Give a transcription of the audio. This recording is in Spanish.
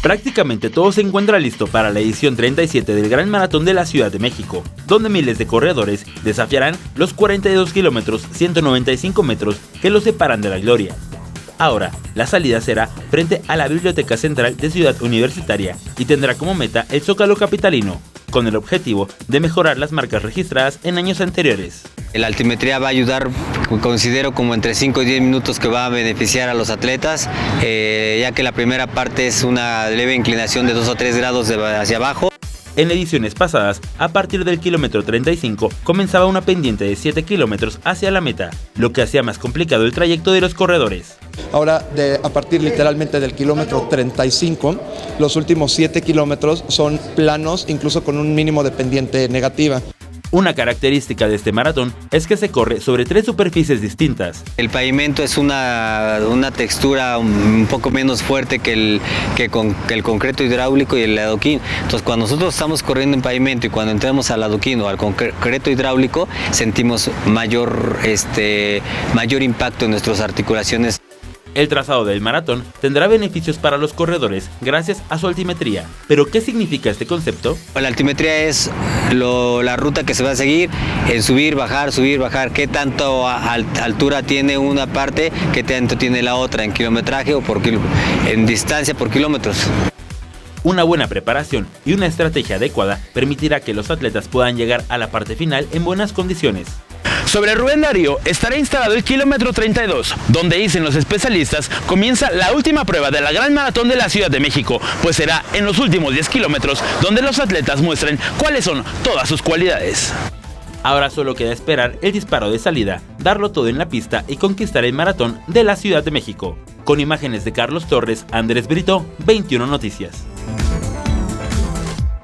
Prácticamente todo se encuentra listo para la edición 37 del Gran Maratón de la Ciudad de México, donde miles de corredores desafiarán los 42 kilómetros 195 metros que los separan de la gloria. Ahora, la salida será frente a la Biblioteca Central de Ciudad Universitaria y tendrá como meta el Zócalo capitalino, con el objetivo de mejorar las marcas registradas en años anteriores. La altimetría va a ayudar, considero, como entre 5 y 10 minutos que va a beneficiar a los atletas, ya que la primera parte es una leve inclinación de 2 o 3 grados hacia abajo. En ediciones pasadas, a partir del kilómetro 35, comenzaba una pendiente de 7 kilómetros hacia la meta, lo que hacía más complicado el trayecto de los corredores. Ahora, a partir literalmente del kilómetro 35, los últimos 7 kilómetros son planos, incluso con un mínimo de pendiente negativa. Una característica de este maratón es que se corre sobre 3 superficies distintas. El pavimento es una textura un poco menos fuerte que el concreto hidráulico y el adoquín. Entonces, cuando nosotros estamos corriendo en pavimento y cuando entramos al adoquín o al concreto hidráulico, sentimos mayor impacto en nuestras articulaciones. El trazado del maratón tendrá beneficios para los corredores gracias a su altimetría. ¿Pero qué significa este concepto? La altimetría es la ruta que se va a seguir en subir, bajar, qué tanto altura tiene una parte, qué tanto tiene la otra en kilometraje o en distancia por kilómetros. Una buena preparación y una estrategia adecuada permitirá que los atletas puedan llegar a la parte final en buenas condiciones. Sobre Rubén Darío estará instalado el kilómetro 32, donde dicen los especialistas comienza la última prueba de la Gran Maratón de la Ciudad de México, pues será en los últimos 10 kilómetros donde los atletas muestren cuáles son todas sus cualidades. Ahora solo queda esperar el disparo de salida, darlo todo en la pista y conquistar el maratón de la Ciudad de México. Con imágenes de Carlos Torres, Andrés Brito, 21 Noticias.